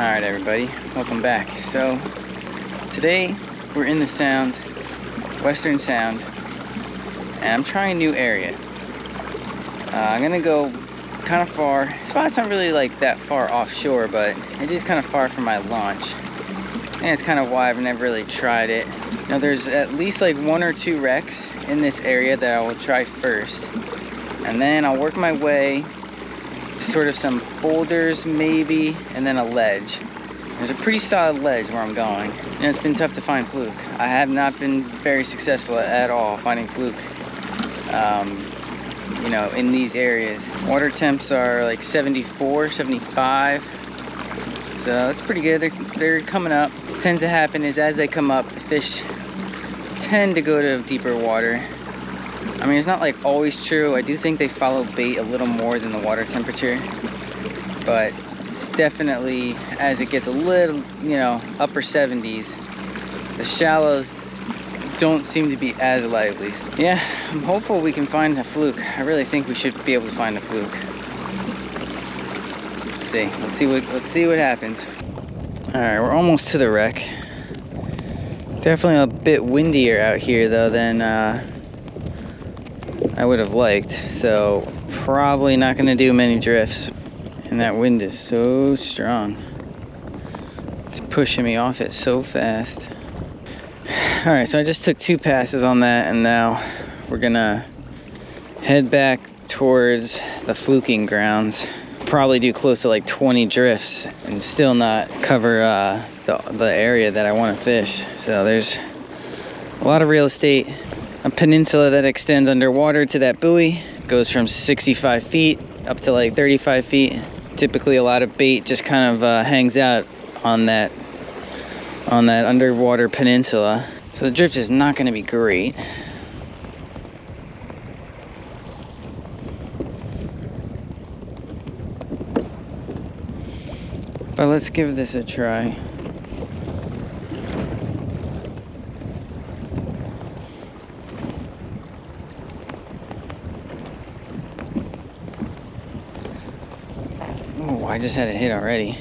Alright everybody, welcome back. So today we're in the Sound, Western Sound, and I'm trying a new area. I'm gonna go kind of far. The spot's not really like that far offshore, but it is kind of far from my launch. And it's kind of why I've never really tried it. Now there's at least like 1 or 2 wrecks in this area that I will try first. And then I'll work my way sort of some boulders maybe, and then a ledge. There's a pretty solid ledge where I'm going, and it's been tough to find fluke. I have not been very successful at all finding fluke, you know, in these areas. Water temps are like 74, 75, so that's pretty good. They're coming up. What tends to happen is as they come up, the fish tend to go to deeper water. I mean, it's not like always true. I do think they follow bait a little more than the water temperature, but it's definitely, as it gets a little, you know, upper 70s, the shallows don't seem to be as lively. Yeah, I'm hopeful we can find a fluke. I really think we should be able to find a fluke. Let's see what happens. All right, we're almost to the wreck. Definitely a bit windier out here though than I would have liked, so probably not going to do many drifts. And that wind is so strong. It's pushing me off it so fast. Alright, so I just took 2 passes on that, and now we're gonna head back towards the fluking grounds. Probably do close to like 20 drifts and still not cover the area that I want to fish. So there's a lot of real estate. A peninsula that extends underwater to that buoy, goes from 65 feet up to like 35 feet. Typically a lot of bait just kind of hangs out on that underwater peninsula. So the drift is not going to be great. But let's give this a try. Oh, I just had a hit already.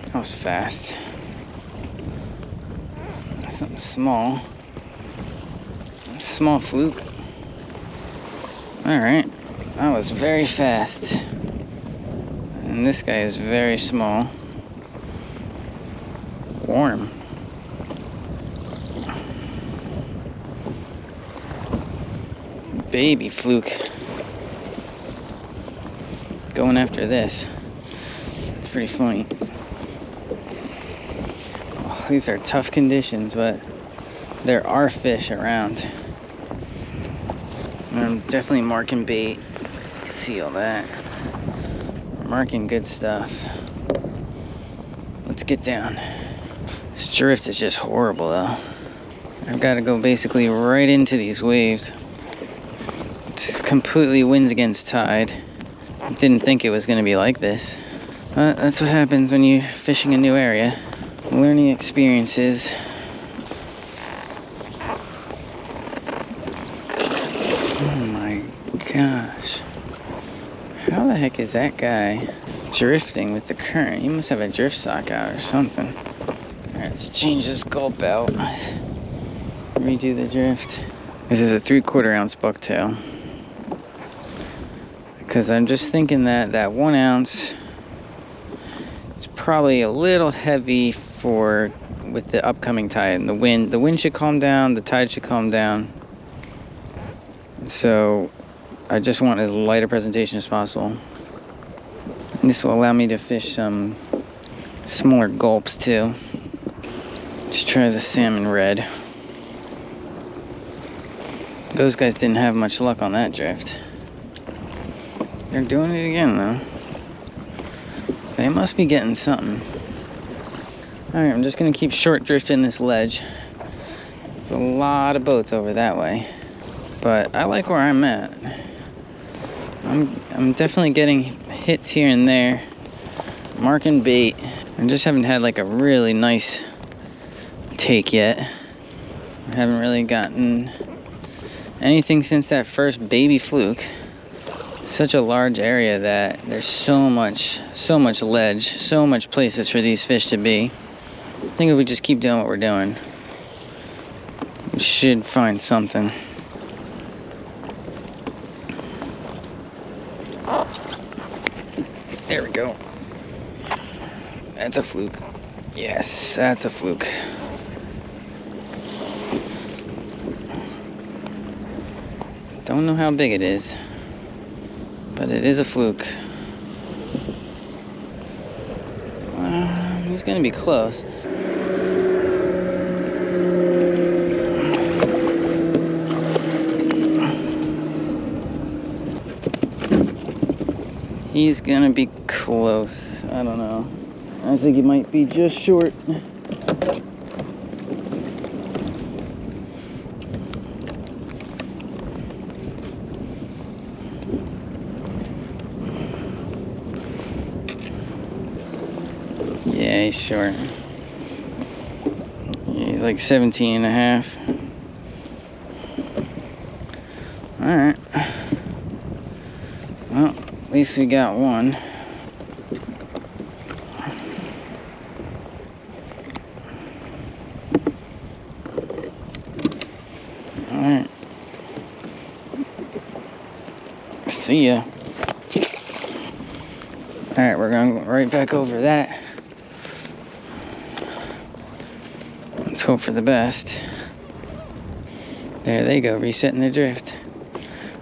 That was fast. Something small. Small fluke. Alright. That was very fast. And this guy is very small. Warm. Baby fluke. Going after this. It's pretty funny. Oh, these are tough conditions, but there are fish around. And I'm definitely marking bait. See all that. Marking good stuff. Let's get down. This drift is just horrible though. I've got to go basically right into these waves. It's completely winds against tide. Didn't think it was going to be like this. But that's what happens when you're fishing a new area. Learning experiences. Oh my gosh. How the heck is that guy drifting with the current? He must have a drift sock out or something. Alright, let's change this gulp out. Redo the drift. This is a 3/4 ounce bucktail. Because I'm just thinking that 1 ounce is probably a little heavy with the upcoming tide and the wind. The wind should calm down, the tide should calm down. So I just want as light a presentation as possible. And this will allow me to fish some smaller gulps too. Just try the salmon red. Those guys didn't have much luck on that drift. They're doing it again though. They must be getting something. Alright, I'm just gonna keep short drifting this ledge. There's a lot of boats over that way. But I like where I'm at. I'm definitely getting hits here and there. Marking bait. I just haven't had like a really nice take yet. I haven't really gotten anything since that first baby fluke. such a large area that there's so much ledge, so much places for these fish to be. I think if we just keep doing what we're doing, we should find something. There we go. That's a fluke. Yes, that's a fluke. Don't know how big it is, but it is a fluke. He's gonna be close. He's gonna be close. I don't know. I think he might be just short. Yeah, he's short. Yeah, he's like 17 and a half. Alright. Well, at least we got one. Alright. See ya. Alright, we're going right back over that. Let's hope for the best. There they go, resetting the drift.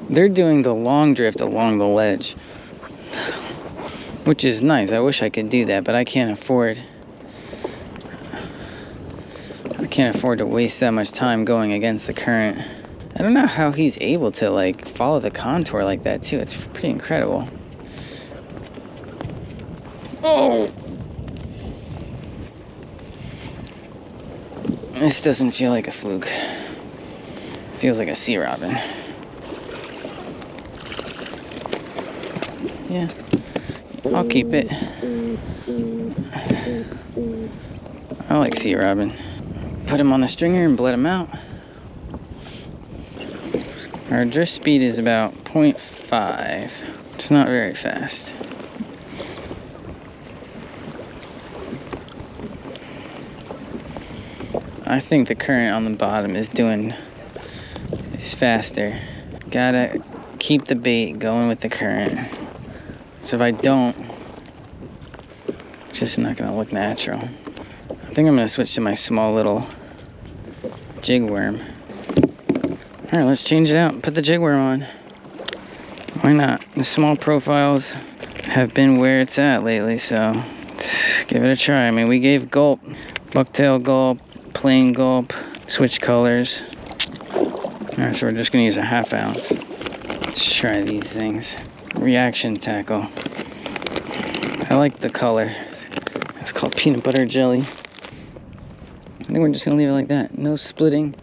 They're doing the long drift along the ledge, which is nice. I wish I could do that, but I can't afford to waste that much time going against the current. I don't know how he's able to like follow the contour like that too. It's pretty incredible. Oh! This doesn't feel like a fluke. It feels like a sea robin. Yeah, I'll keep it. I like sea robin. Put him on the stringer and let him out. Our drift speed is about 0.5. It's not very fast. I think the current on the bottom is faster. Gotta keep the bait going with the current. So if I don't, it's just not gonna look natural. I think I'm gonna switch to my small little jig worm. All right, let's change it out. Put the jig worm on. Why not? The small profiles have been where it's at lately, so let's give it a try. I mean, we gave gulp, bucktail gulp, plain gulp, switch colors. All right, so we're just gonna use a 1/2 ounce. Let's try these things. Reaction tackle. I like the color. It's called peanut butter jelly. I think we're just gonna leave it like that. No splitting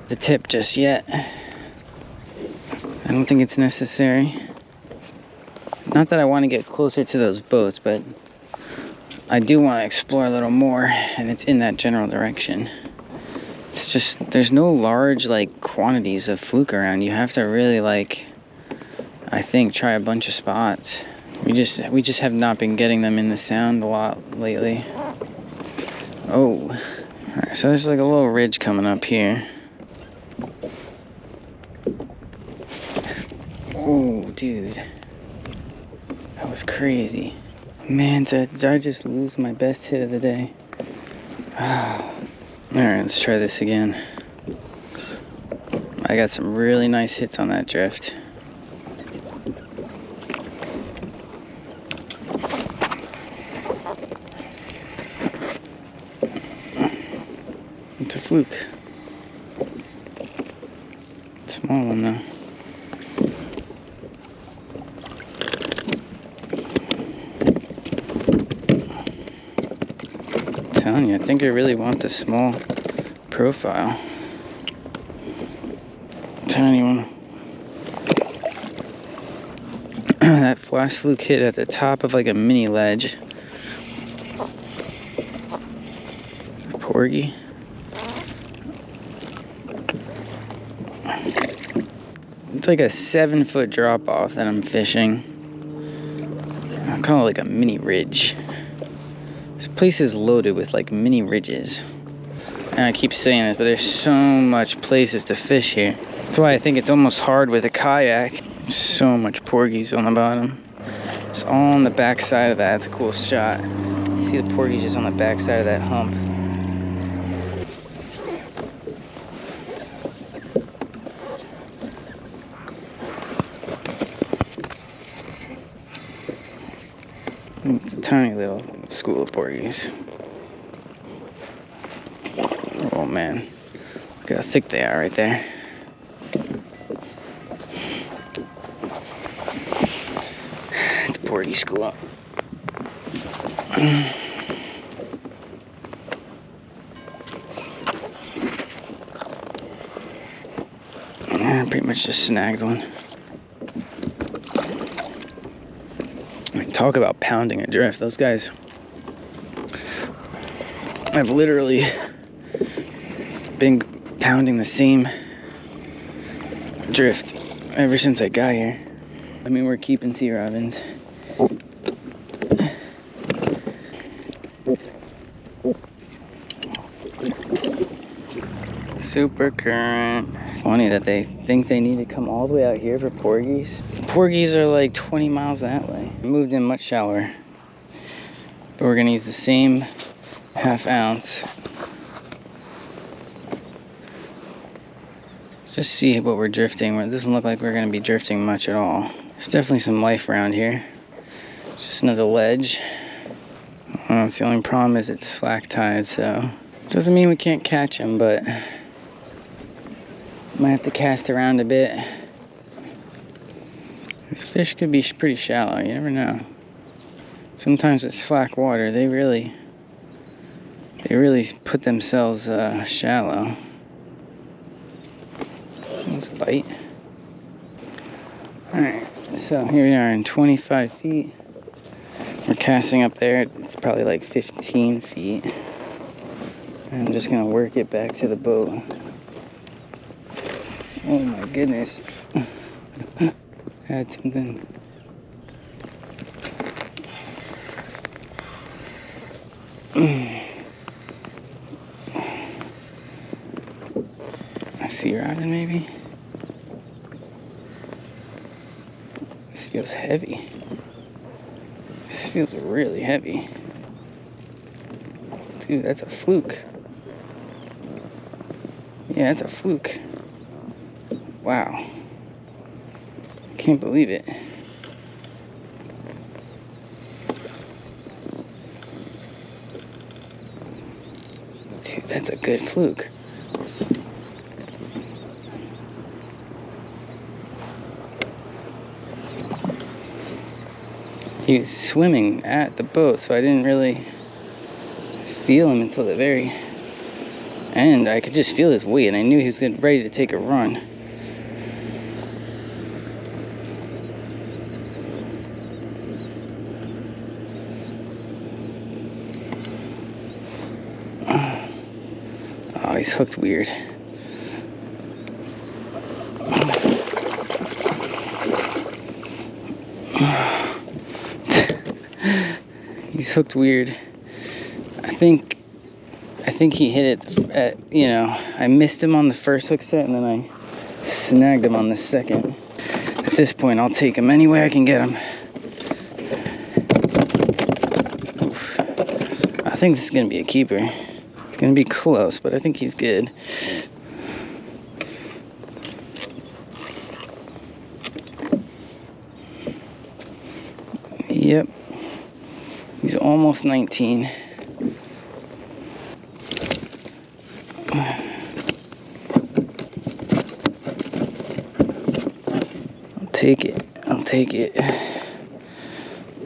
the tip just yet. I don't think it's necessary. Not that I want to get closer to those boats, but I do want to explore a little more, and it's in that general direction. It's just, there's no large like quantities of fluke around. You have to really like, I think, try a bunch of spots. We just have not been getting them in the sound a lot lately. Oh, all right, so there's like a little ridge coming up here. Oh, dude, that was crazy. Man, did I just lose my best hit of the day? All right, let's try this again. I got some really nice hits on that drift. It's a fluke. Small one though. I'm telling you, I think I really want the small profile. Tiny one. That flash fluke hit at the top of like a mini ledge. Porgy. It's like a 7-foot drop off that I'm fishing. I call it like a mini ridge. This place is loaded with like mini ridges. And I keep saying this, but there's so much places to fish here. That's why I think it's almost hard with a kayak. So much porgies on the bottom. It's all on the back side of that. It's a cool shot. You see the porgies just on the back side of that hump. It's a tiny little school of porgies. Oh man, look how thick they are right there. It's porgy school. I pretty much just snagged one. Talk about pounding a drift. Those guys, I've literally been pounding the same drift ever since I got here. I mean, we're keeping sea robins. Super current. Funny that they think they need to come all the way out here for porgies. Porgies are like 20 miles that way. Moved in much shallower. But we're gonna use the same ½ ounce. Let's just see what we're drifting. It doesn't look like we're gonna be drifting much at all. There's definitely some life around here. It's just another ledge. It's the only problem is it's slack tide, so doesn't mean we can't catch them, but might have to cast around a bit. This fish could be pretty shallow, you never know. Sometimes with slack water, they really put themselves shallow. Let's bite. Alright, so here we are in 25 feet. We're casting up there, it's probably like 15 feet. I'm just gonna work it back to the boat. Oh my goodness. Had something. A sea robin maybe? This feels heavy. This feels really heavy. Dude, that's a fluke. Yeah, that's a fluke. Wow. Can't believe it. Dude, that's a good fluke. He was swimming at the boat, so I didn't really feel him until the very end. I could just feel his weight, and I knew he was getting ready to take a run. Oh, he's hooked weird. He's hooked weird. I think he hit it at, you know, I missed him on the first hook set and then I snagged him on the second. At this point, I'll take him any way I can get him. Oof. I think this is gonna be a keeper. It's gonna be close, but I think he's good. Yep. He's almost 19. I'll take it.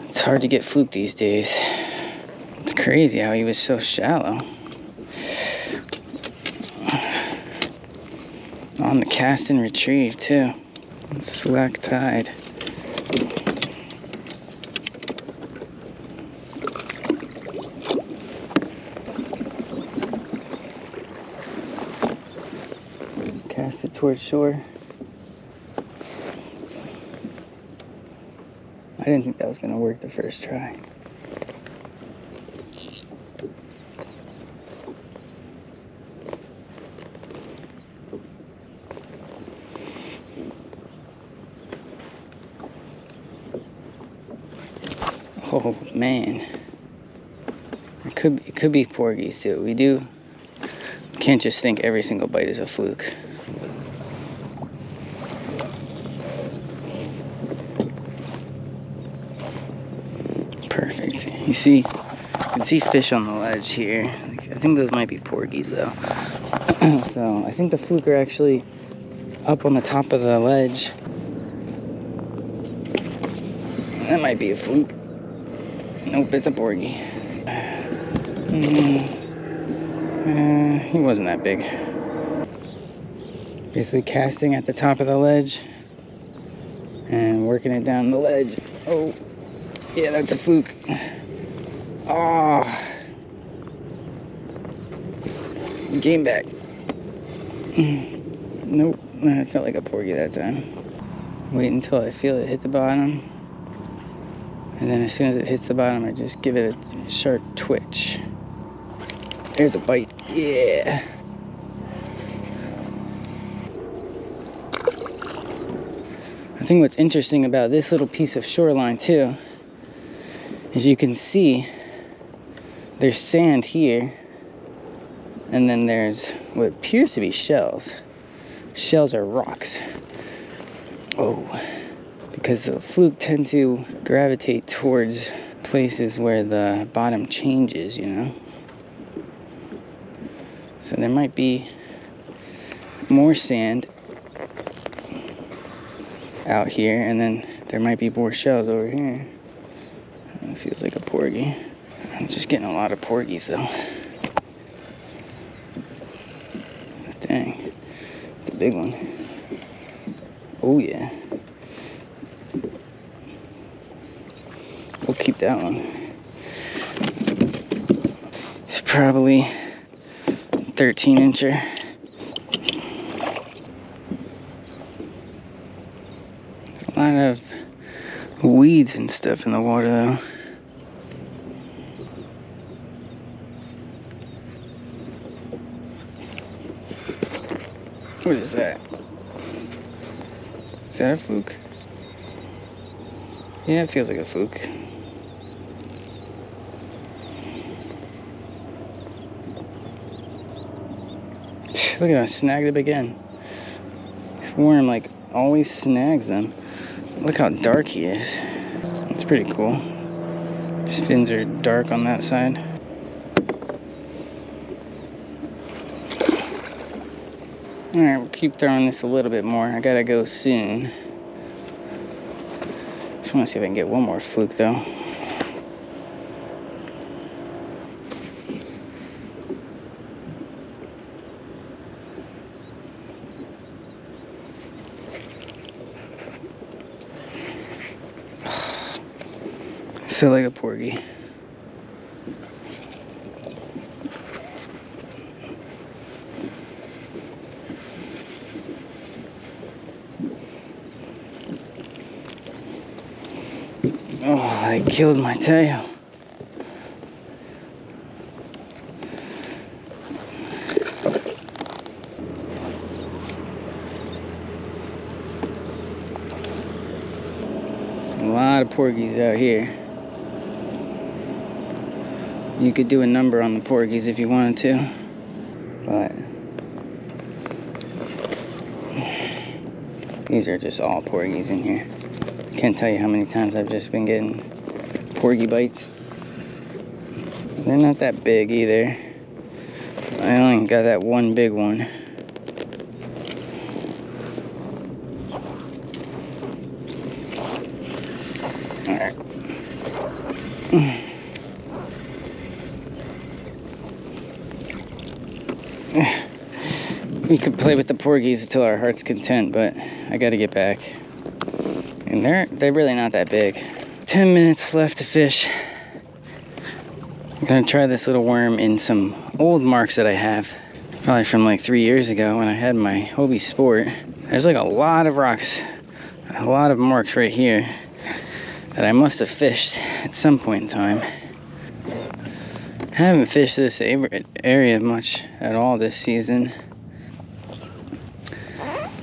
It's hard to get fluke these days. It's crazy how he was so shallow. On the cast and retrieve too. It's slack tide. Cast it towards shore. didn't think that was gonna work the first try. Oh man, it could be porgies too. Can't just think every single bite is a fluke. Perfect. You can see fish on the ledge here. I think those might be porgies though. So I think the fluke are actually up on the top of the ledge. That might be a fluke. Nope, it's a porgy. He wasn't that big. Basically casting at the top of the ledge and working it down the ledge. Oh, yeah, that's a fluke. Oh, game back. Nope, I felt like a porgy that time. Wait until I feel it hit the bottom. And then as soon as it hits the bottom, I just give it a sharp twitch. There's a bite. Yeah. I think what's interesting about this little piece of shoreline too is you can see there's sand here, and then there's what appears to be shells. Shells are rocks. Oh. Because the fluke tend to gravitate towards places where the bottom changes, you know. So there might be more sand out here, and then there might be more shells over here. It feels like a porgy. I'm just getting a lot of porgies though. Dang, it's a big one. Oh yeah. We'll keep that one. It's probably 13-incher. A lot of weeds and stuff in the water though. What is that? Is that a fluke? Yeah, it feels like a fluke. Look at him, snagged him again. This worm like always snags them. Look how dark he is. It's pretty cool. His fins are dark on that side. Alright, we'll keep throwing this a little bit more. I gotta go soon. Just wanna see if I can get one more fluke though. I feel like a porgy. Oh, they killed my tail. A lot of porgies out here. You could do a number on the porgies if you wanted to, but these are just all porgies in here. Can't tell you how many times I've just been getting porgy bites. They're not that big either. I only got that one big one. Alright. We could play with the porgies until our heart's content, but I gotta get back. And they're really not that big. 10 minutes left to fish. I'm gonna try this little worm in some old marks that I have. Probably from like 3 years ago when I had my Hobie Sport. There's like a lot of rocks, a lot of marks right here that I must have fished at some point in time. I haven't fished this area much at all this season.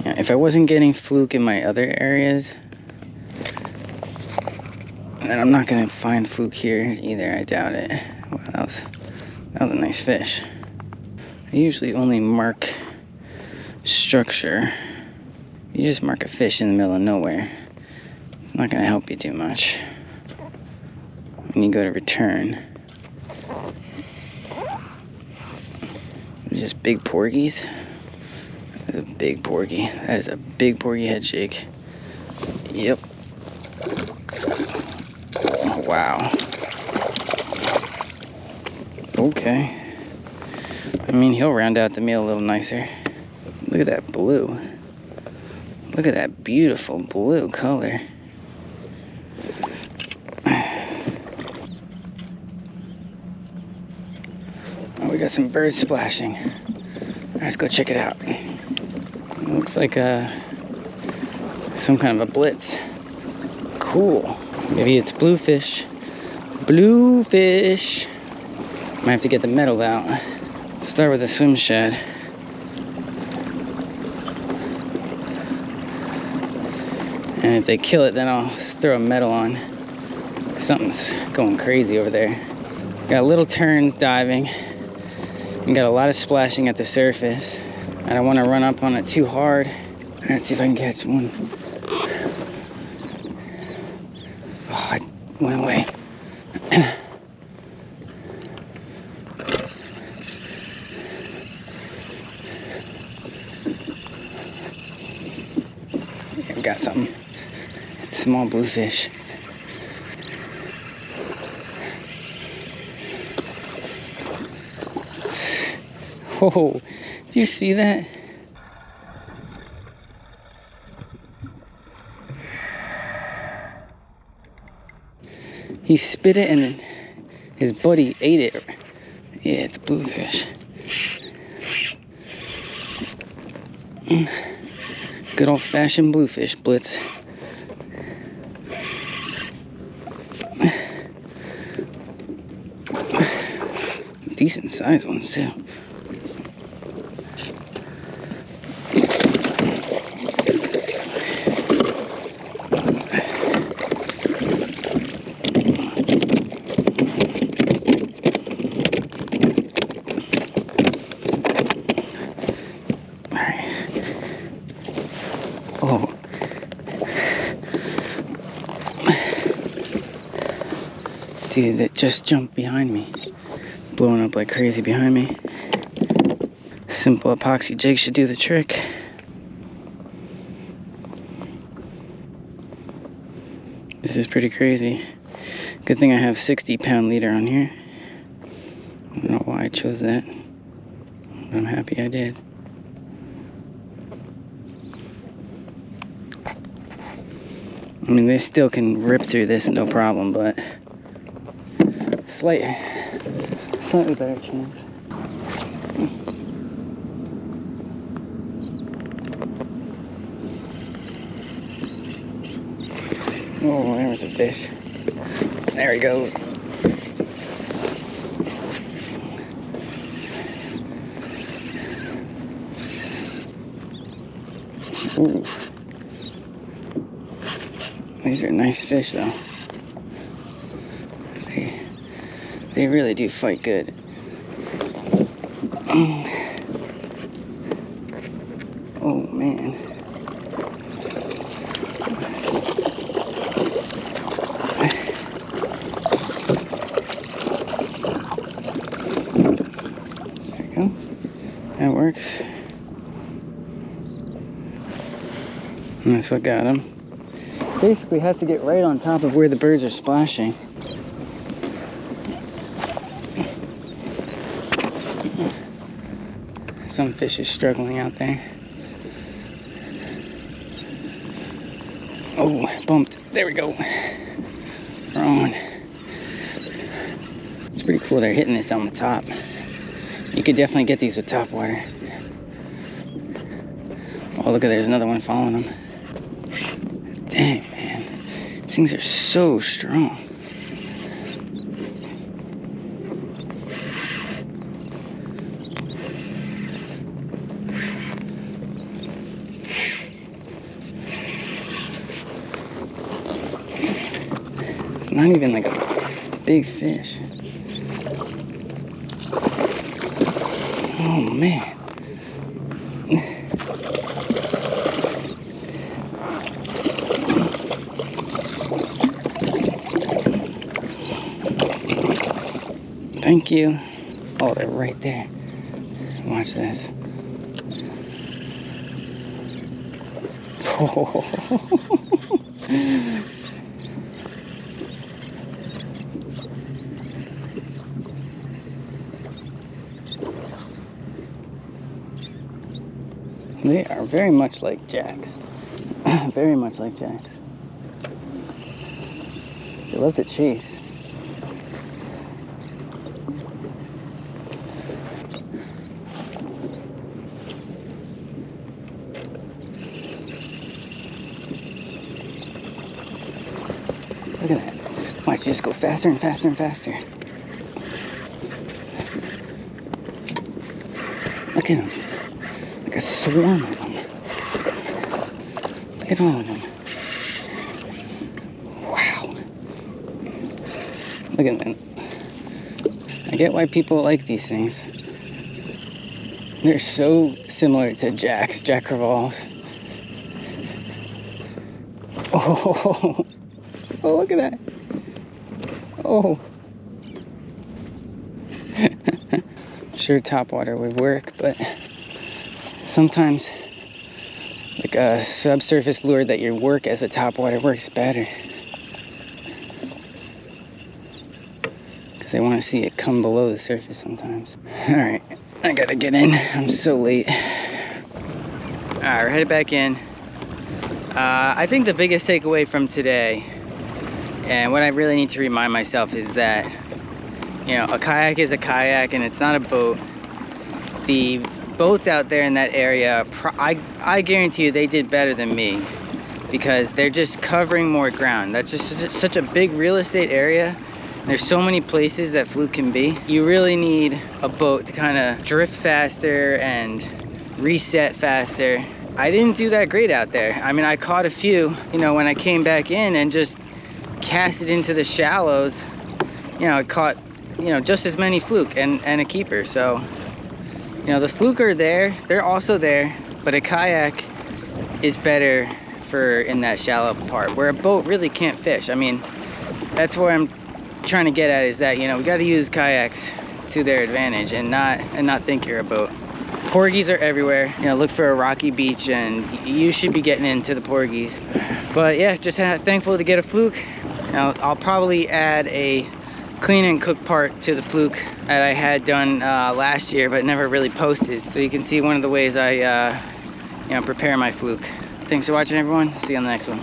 Yeah, if I wasn't getting fluke in my other areas, then I'm not gonna find fluke here either. I doubt it. Wow, that was a nice fish. I usually only mark structure. You just mark a fish in the middle of nowhere, it's not gonna help you too much when you go to return. It's just big porgies. That's a big porgy. That is a big porgy head shake. Yep. Oh, wow. Okay. I mean, he'll round out the meal a little nicer. Look at that blue. Look at that beautiful blue color. Oh, we got some birds splashing. Let's go check it out. It looks like some kind of a blitz. Cool. Maybe it's bluefish. Bluefish. Might have to get the metal out. Let's start with a swim shad. And if they kill it, then I'll throw a metal on. Something's going crazy over there. Got little turns diving. And got a lot of splashing at the surface. I don't want to run up on it too hard. Let's see if I can catch one. Oh, it went away. I've got something. It's small bluefish. Whoa, do you see that? He spit it and then his buddy ate it. Yeah, it's bluefish. Good old-fashioned bluefish blitz. Decent sized ones too. Oh. Dude, that just jumped behind me. Blowing up like crazy behind me. Simple epoxy jig should do the trick. This is pretty crazy. Good thing I have 60-pound leader on here. I don't know why I chose that, but I'm happy I did. I mean, they still can rip through this no problem, but slightly better chance. Oh, there was a fish. There he goes. Ooh. These are nice fish, though. They really do fight good. Oh, man. There we go. That works. And that's what got him. Basically have to get right on top of where the birds are splashing. Some fish is struggling out there. Oh, bumped. There we go. Wrong. It's pretty cool they're hitting this on the top. You could definitely get these with top water. Oh, look at, there's another one following them. Dang, man. These things are so strong. It's not even like a big fish. Oh man. Thank you. Oh, they're right there. Watch this. Oh. They are very much like jacks. Very much like jacks. They love to chase. Look at that. Watch, you just go faster and faster and faster. Look at them. Like a swarm of them. Look at all of them. Wow. Look at them. I get why people like these things. They're so similar to jacks, jack crevalles. Oh. Oh, look at that. Oh. Sure, topwater would work, but sometimes like a subsurface lure that you work as a topwater works better. Because they want to see it come below the surface sometimes. All right, I gotta get in. I'm so late. All right, we're headed back in. I think the biggest takeaway from today, and what I really need to remind myself, is that, you know, a kayak is a kayak and it's not a boat. The boats out there in that area, I guarantee you they did better than me, because they're just covering more ground. That's just such a big real estate area. There's so many places that fluke can be. You really need a boat to kind of drift faster and reset faster. I didn't do that great out there. I mean, I caught a few, you know, when I came back in and just cast it into the shallows. You know, it caught, you know, just as many fluke and a keeper. So, you know, the fluke are there, they're also there, but a kayak is better for in that shallow part where a boat really can't fish. I mean, that's where I'm trying to get at, is that, you know, we got to use kayaks to their advantage and not think you're a boat. Porgies are everywhere. You know, look for a rocky beach and you should be getting into the porgies. But yeah, just thankful to get a fluke. Now, I'll probably add a clean and cook part to the fluke that I had done last year but never really posted, so you can see one of the ways I you know, prepare my fluke. Thanks for watching, everyone. See you on the next one.